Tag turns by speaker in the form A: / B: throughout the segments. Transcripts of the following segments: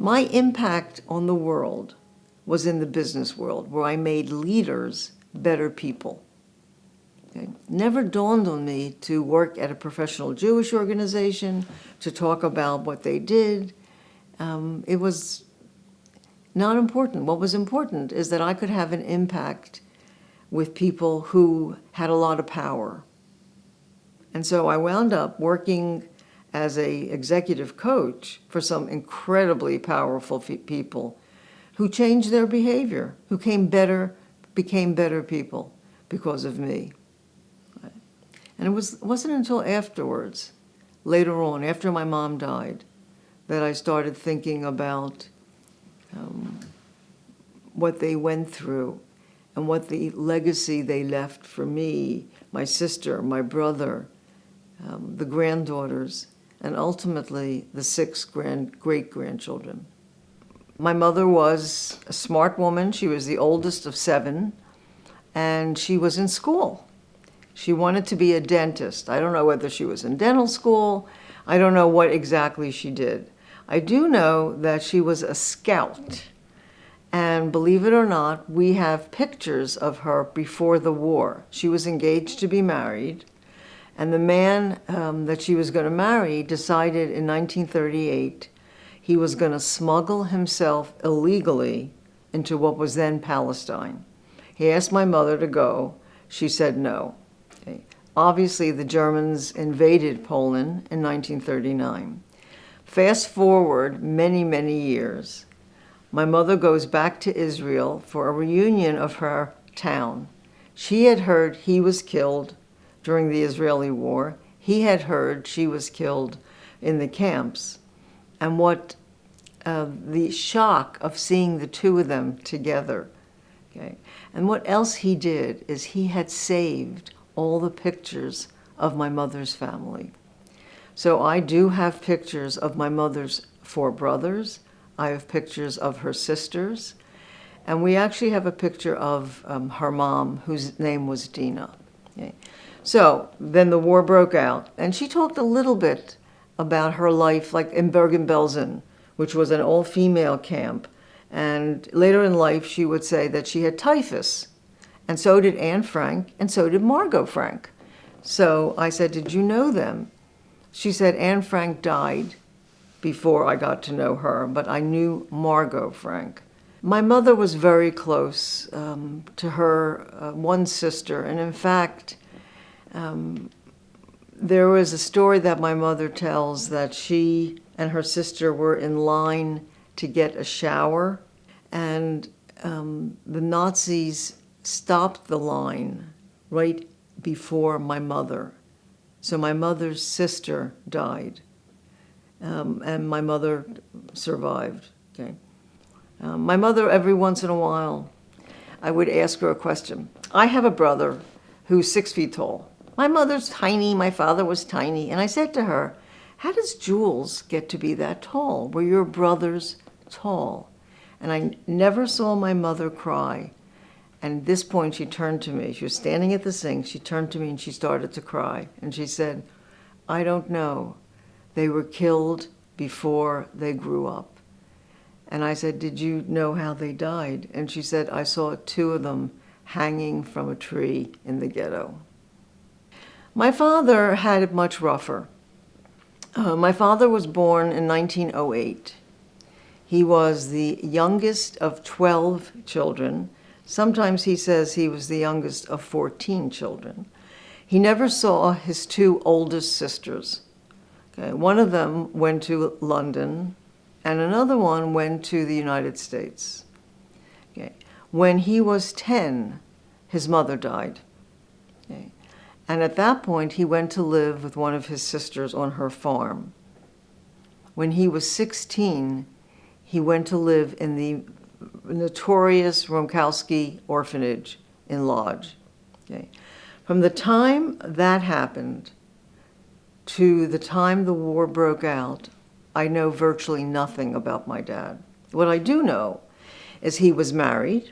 A: My impact on the world was in the business world, where I made leaders better people. Okay? Never dawned on me to work at a professional Jewish organization, to talk about what they did. It was not important. What was important is that I could have an impact with people who had a lot of power. And so I wound up working as an executive coach for some incredibly powerful people who changed their behavior, who became better people because of me. And it wasn't until afterwards, later on, after my mom died, that I started thinking about what they went through and what the legacy they left for me, my sister, my brother, the granddaughters, and ultimately the 6 great-grandchildren. My mother was a smart woman. She was the oldest of 7, and she was in school. She wanted to be a dentist. I don't know whether she was in dental school. I don't know what exactly she did. I do know that she was a scout. And believe it or not, we have pictures of her before the war. She was engaged to be married. And the man that she was going to marry decided in 1938 he was going to smuggle himself illegally into what was then Palestine. He asked my mother to go. She said no. Okay. Obviously, the Germans invaded Poland in 1939. Fast forward many, many years. My mother goes back to Israel for a reunion of her town. She had heard he was killed during the Israeli war. He had heard she was killed in the camps. And what the shock of seeing the two of them together. Okay? And what else he did is he had saved all the pictures of my mother's family. So I do have pictures of my mother's 4 brothers. I have pictures of her sisters. And we actually have a picture of her mom, whose name was Dina. Okay? So then the war broke out, and she talked a little bit about her life, like in Bergen-Belsen, which was an all-female camp. And later in life, she would say that she had typhus. And so did Anne Frank, and so did Margot Frank. So I said, did you know them? She said, Anne Frank died before I got to know her, but I knew Margot Frank. My mother was very close to her one sister, and in fact, there was a story that my mother tells that she and her sister were in line to get a shower, and the Nazis stopped the line right before my mother. So my mother's sister died, and my mother survived. Okay. My mother, every once in a while, I would ask her a question. I have a brother who's 6 feet tall. My mother's tiny, my father was tiny, and I said to her, how does Jules get to be that tall? Were your brothers tall? And I never saw my mother cry. And at this point, she turned to me. She was standing at the sink. She turned to me and she started to cry. And she said, I don't know. They were killed before they grew up. And I said, did you know how they died? And she said, I saw 2 of them hanging from a tree in the ghetto. My father had it much rougher. My father was born in 1908. He was the youngest of 12 children. Sometimes he says he was the youngest of 14 children. He never saw his 2 oldest sisters. Okay, one of them went to London, and another one went to the United States. Okay. When he was 10, his mother died. Okay. And at that point, he went to live with one of his sisters on her farm. When he was 16, he went to live in the notorious Ronkowski orphanage in Lodz. Okay. From the time that happened to the time the war broke out, I know virtually nothing about my dad. What I do know is he was married,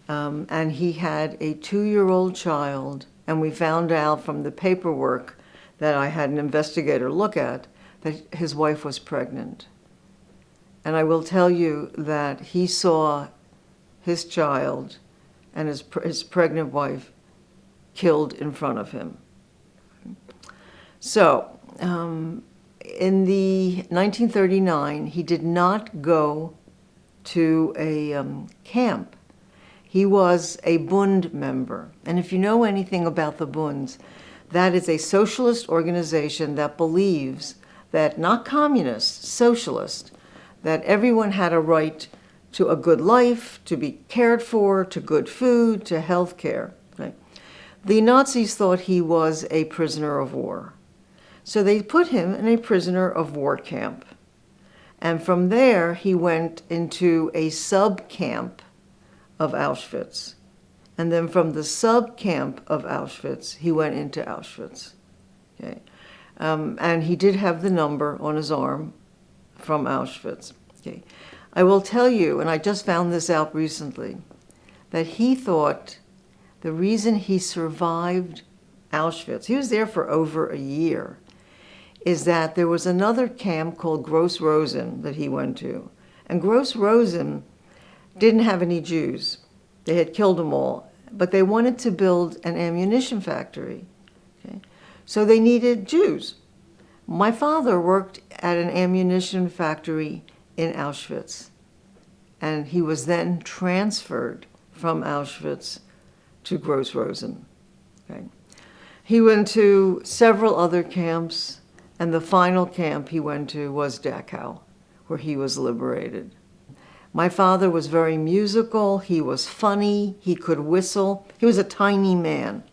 A: and he had a 2-year-old child, and we found out from the paperwork that I had an investigator look at that his wife was pregnant. And I will tell you that he saw his child and his pregnant wife killed in front of him. So, in the 1939, he did not go to a camp. He was a Bund member. And if you know anything about the Bunds, that is a socialist organization that believes that, not communist, socialist, that everyone had a right to a good life, to be cared for, to good food, to health care. Right? The Nazis thought he was a prisoner of war. So they put him in a prisoner of war camp. And from there, he went into a sub-camp of Auschwitz. And then from the sub-camp of Auschwitz, he went into Auschwitz. Okay? And he did have the number on his arm from Auschwitz. Okay. I will tell you, and I just found this out recently, that he thought the reason he survived Auschwitz, he was there for over a year, is that there was another camp called Gross Rosen that he went to. And Gross Rosen didn't have any Jews. They had killed them all, but they wanted to build an ammunition factory. Okay? So they needed Jews. My father worked at an ammunition factory in Auschwitz, and he was then transferred from Auschwitz to Gross Rosen. Okay? He went to several other camps, and the final camp he went to was Dachau, where he was liberated. My father was very musical, he was funny, he could whistle. He was a tiny man,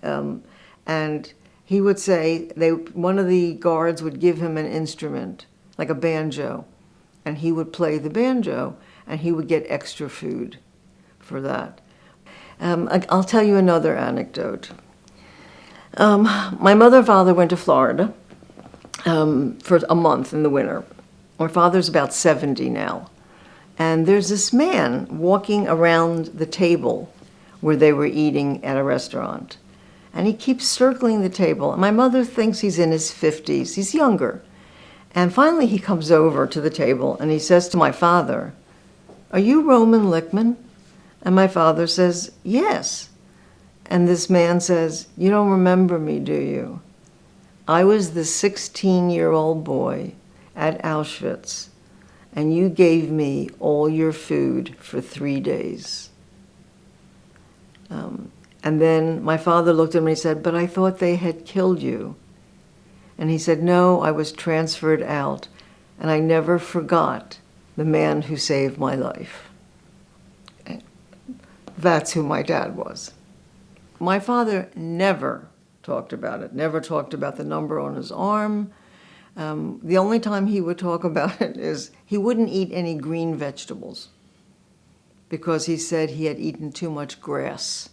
A: and he would say, one of the guards would give him an instrument, like a banjo, and he would play the banjo, and he would get extra food for that. I'll tell you another anecdote. My mother and father went to Florida for a month in the winter. My father's about 70 now. And there's this man walking around the table where they were eating at a restaurant. And he keeps circling the table. And my mother thinks he's in his 50s. He's younger. And finally he comes over to the table and he says to my father, "Are you Roman Lichtman?" And my father says, "Yes." And this man says, "You don't remember me, do you? I was the 16-year-old boy at Auschwitz, and you gave me all your food for 3 days." And then my father looked at me and he said, "But I thought they had killed you." And he said, "No, I was transferred out, and I never forgot the man who saved my life." That's who my dad was. My father never talked about it, never talked about the number on his arm. The only time he would talk about it is he wouldn't eat any green vegetables because he said he had eaten too much grass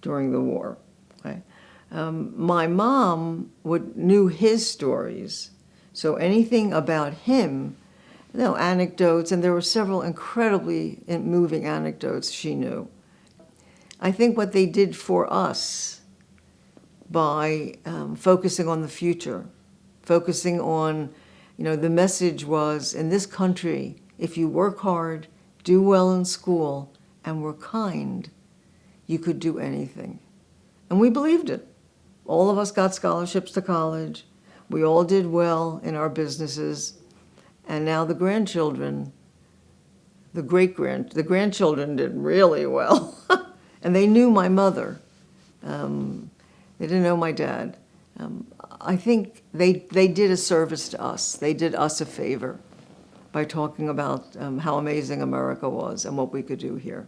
A: during the war. Okay? My mom knew his stories, so anything about him, anecdotes, and there were several incredibly moving anecdotes she knew. I think what they did for us by focusing on the future, focusing on, the message was, in this country, if you work hard, do well in school, and were kind, you could do anything. And we believed it. All of us got scholarships to college. We all did well in our businesses. And now the grandchildren, the grandchildren did really well. And they knew my mother. They didn't know my dad. I think they did a service to us. They did us a favor by talking about how amazing America was and what we could do here.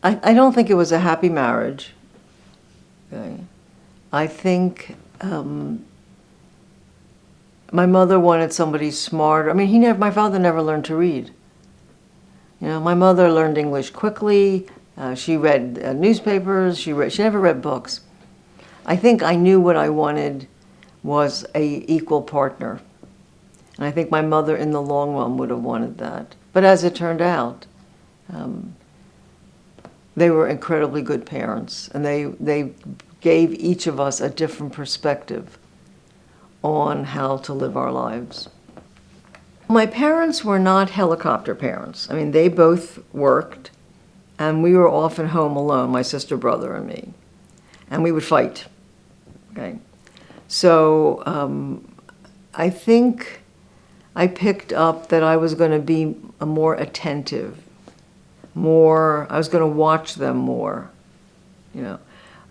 A: I don't think it was a happy marriage. Okay. I think my mother wanted somebody smarter. My father never learned to read. My mother learned English quickly. She read newspapers. She never read books. I think I knew what I wanted was a equal partner. And I think my mother in the long run would have wanted that. But as it turned out, they were incredibly good parents, and they gave each of us a different perspective on how to live our lives. My parents were not helicopter parents. I mean, they both worked, and we were often home alone, my sister, brother, and me. And we would fight, okay? So I think I picked up that I was going to be more attentive, I was going to watch them more, you know.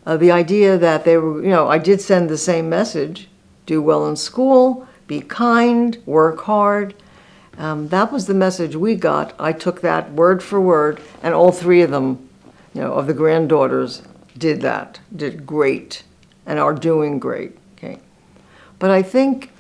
A: The idea that they were, you know, I did send the same message: do well in school, be kind, work hard. That was the message we got. I took that word for word, and all three of them, you know, of the granddaughters did that, did great, and are doing great, okay? But I think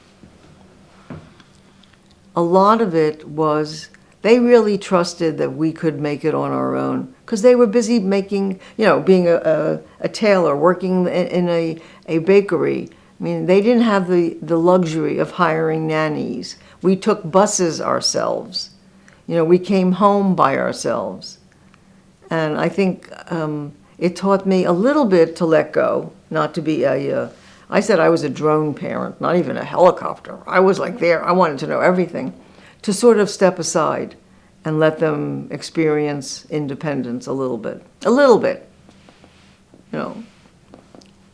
A: a lot of it was they really trusted that we could make it on our own, because they were busy making, you know, being a tailor, working in a bakery. I mean, they didn't have the luxury of hiring nannies. We took buses ourselves. You know, we came home by ourselves. And I think it taught me a little bit to let go, not to be I said I was a drone parent, not even a helicopter. I was like there, I wanted to know everything. To sort of step aside and let them experience independence a little bit, you know.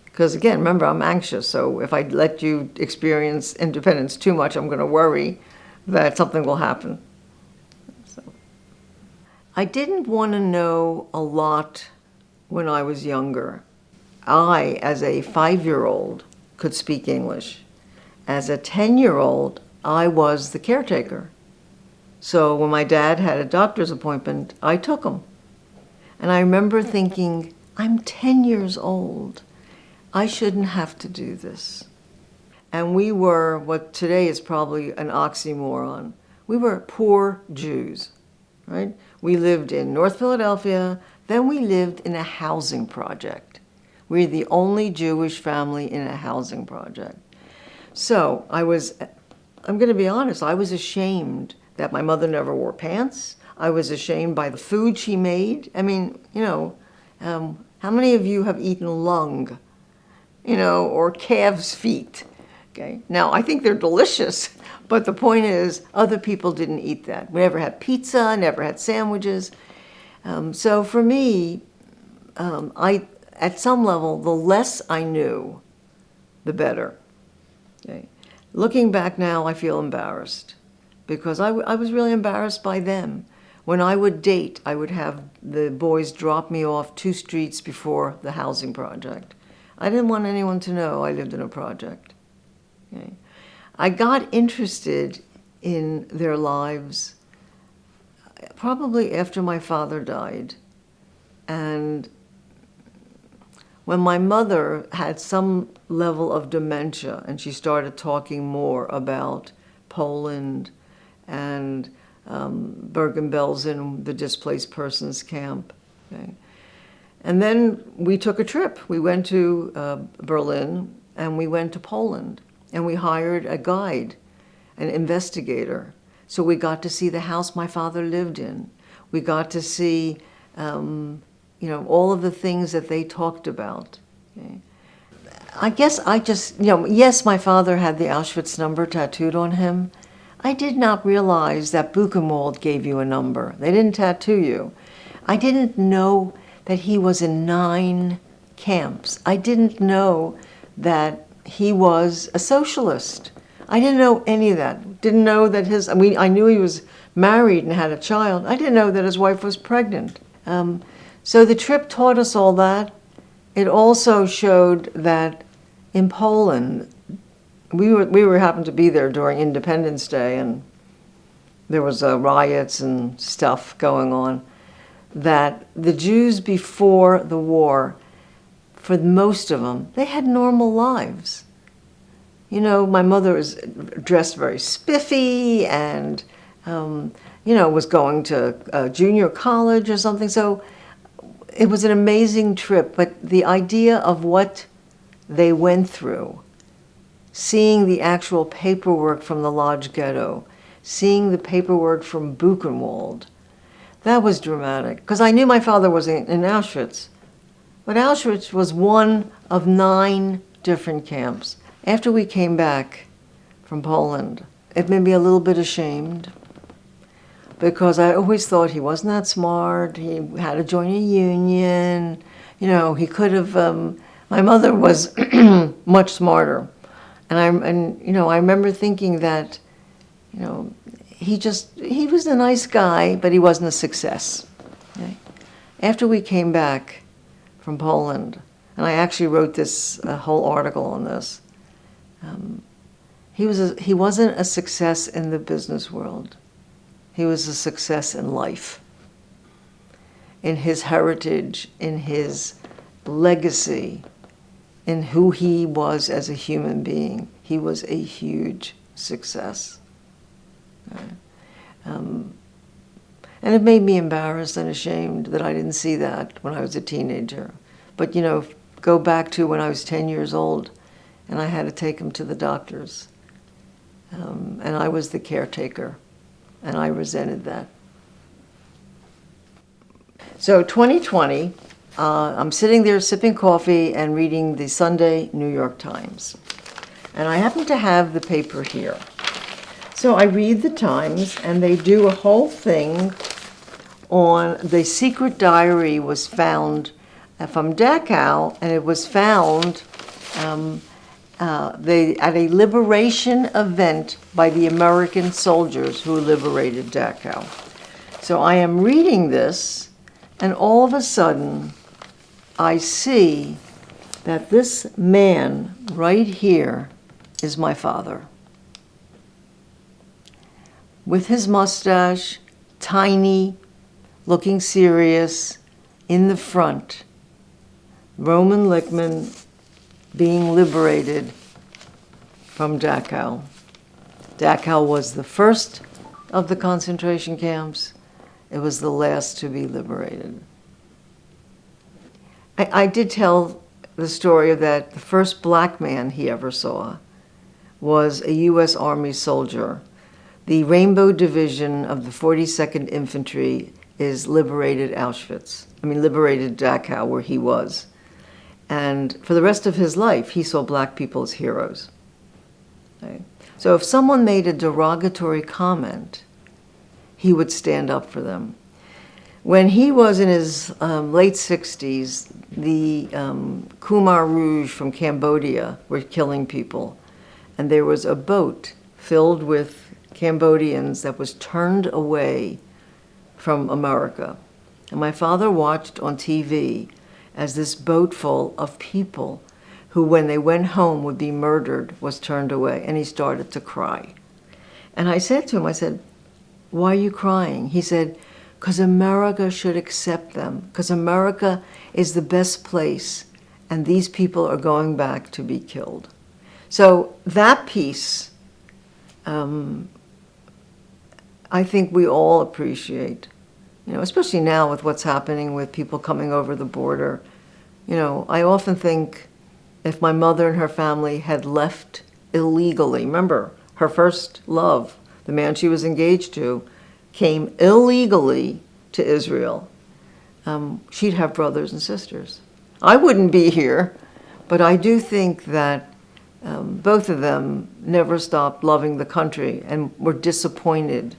A: Because again, remember, I'm anxious, so if I let you experience independence too much, I'm going to worry that something will happen. So. I didn't want to know a lot when I was younger. I, as a 5-year-old, could speak English. As a 10-year-old, I was the caretaker. So when my dad had a doctor's appointment, I took him. And I remember thinking, I'm 10 years old. I shouldn't have to do this. And we were what today is probably an oxymoron. We were poor Jews, right? We lived in North Philadelphia, then we lived in a housing project. We're the only Jewish family in a housing project. So I'm going to be honest, I was ashamed that my mother never wore pants. I was ashamed by the food she made. I mean, you know, how many of you have eaten lung, you know, or calves' feet? Okay. Now, I think they're delicious, but the point is, other people didn't eat that. We never had pizza, never had sandwiches. So for me, at some level, the less I knew, the better. Okay. Looking back now, I feel embarrassed because I was really embarrassed by them. When I would date, I would have the boys drop me off 2 streets before the housing project. I didn't want anyone to know I lived in a project. Okay. I got interested in their lives probably after my father died. And when my mother had some level of dementia and she started talking more about Poland and Bergen-Belsen, the displaced persons camp. Okay. And then we took a trip. We went to Berlin and we went to Poland and we hired a guide, an investigator. So we got to see the house my father lived in. We got to see, you know, all of the things that they talked about. Okay. I guess I just, you know, yes, my father had the Auschwitz number tattooed on him. I did not realize that Buchenwald gave you a number. They didn't tattoo you. I didn't know that he was in 9 camps. I didn't know that he was a socialist. I didn't know any of that. Didn't know that I knew he was married and had a child. I didn't know that his wife was pregnant. So the trip taught us all that. It also showed that in Poland, we happened to be there during Independence Day, and there was riots and stuff going on, that the Jews before the war, for most of them, they had normal lives. You know, my mother was dressed very spiffy and, you know, was going to junior college or something. So it was an amazing trip, but the idea of what they went through, seeing the actual paperwork from the Lodz ghetto, seeing the paperwork from Buchenwald, that was dramatic. Because I knew my father was in Auschwitz, but Auschwitz was one of 9 different camps. After we came back from Poland, it made me a little bit ashamed, because I always thought he wasn't that smart. He had to join a union. You know, he could have. My mother was much smarter, and you know, I remember thinking that, you know, he was a nice guy, but he wasn't a success. Okay? After we came back from Poland, and I actually wrote this whole article on this. He wasn't a success in the business world. He was a success in life, in his heritage, in his legacy, in who he was as a human being. He was a huge success. And it made me embarrassed and ashamed that I didn't see that when I was a teenager. But, you know, go back to when I was 10 years old and I had to take him to the doctors. And I was the caretaker, and I resented that. So 2020, I'm sitting there sipping coffee and reading the Sunday New York Times. And I happen to have the paper here. So I read the Times, and they do a whole thing on the secret diary was found from Dachau, and it was found at a liberation event by the American soldiers who liberated Dachau. So I am reading this, and all of a sudden, I see that this man right here is my father. With his mustache, tiny, looking serious, in the front, Roman Lichtman being liberated from Dachau. Dachau was the first of the concentration camps. It was the last to be liberated. I did tell the story of that the first black man he ever saw was a U.S. Army soldier. The Rainbow Division of the 42nd Infantry liberated Dachau, where he was. And for the rest of his life, he saw black people as heroes. Okay? So if someone made a derogatory comment, he would stand up for them. When he was in his late 60s, the Khmer Rouge from Cambodia were killing people. And there was a boat filled with Cambodians that was turned away from America. And my father watched on TV as this boat full of people who, when they went home, would be murdered, was turned away. And he started to cry. And I said to him, I said, "Why are you crying?" He said, "Because America should accept them, because America is the best place, and these people are going back to be killed." So that piece, I think we all appreciate, you know, especially now with what's happening with people coming over the border. You know, I often think if my mother and her family had left illegally, remember, her first love, the man she was engaged to, came illegally to Israel, she'd have brothers and sisters. I wouldn't be here, but I do think that both of them never stopped loving the country and were disappointed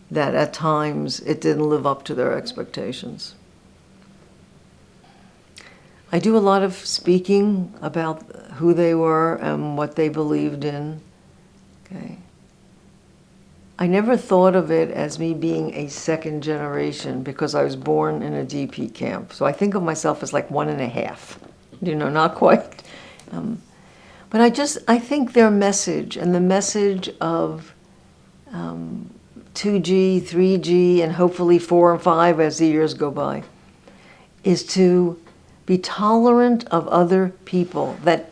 A: that at times it didn't live up to their expectations. I do a lot of speaking about who they were and what they believed in. Okay. I never thought of it as me being a second generation because I was born in a DP camp. So I think of myself as like 1.5, you know, not quite. But I think their message and the message of 2G, 3G, and hopefully 4 and 5 as the years go by, is to be tolerant of other people, that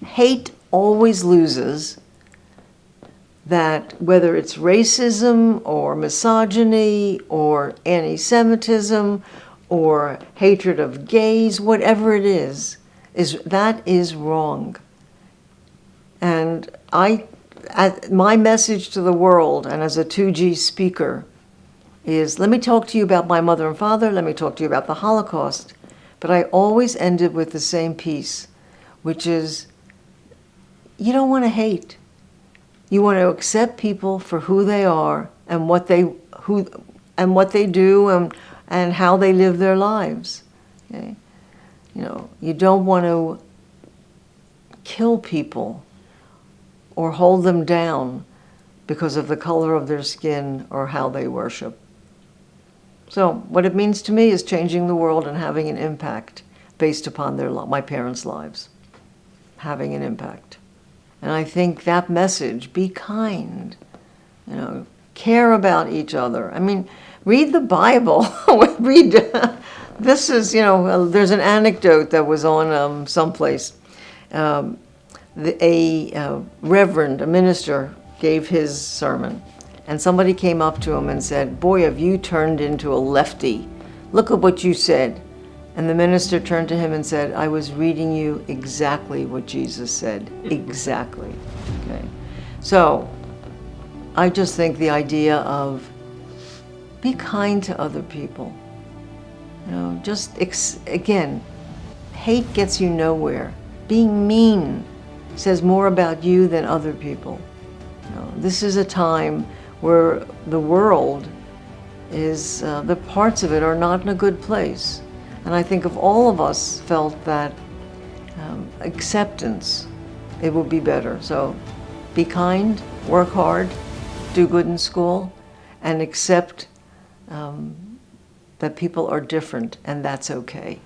A: hate always loses, that whether it's racism or misogyny or anti-Semitism or hatred of gays, whatever it is that is wrong. And my message to the world, and as a 2G speaker, is let me talk to you about my mother and father, let me talk to you about the Holocaust, but I always ended with the same piece, which is you don't want to hate. You want to accept people for who they are and what they do and how they live their lives. Okay? You know, you don't want to kill people or hold them down because of the color of their skin or how they worship. So what it means to me is changing the world and having an impact based upon my parents' lives. Having an impact. And I think that message, be kind, you know, care about each other. I mean, read the Bible. This is, you know, there's an anecdote that was on someplace. A reverend, a minister, gave his sermon, and somebody came up to him and said, "Boy, have you turned into a lefty. Look at what you said." And the minister turned to him and said, "I was reading you exactly what Jesus said." Exactly. Okay. So I just think the idea of be kind to other people. You know, just again, hate gets you nowhere. Being mean says more about you than other people. You know, this is a time where the world is, the parts of it are not in a good place. And I think if all of us felt that acceptance, it would be better. So be kind, work hard, do good in school, and accept that people are different, and that's okay.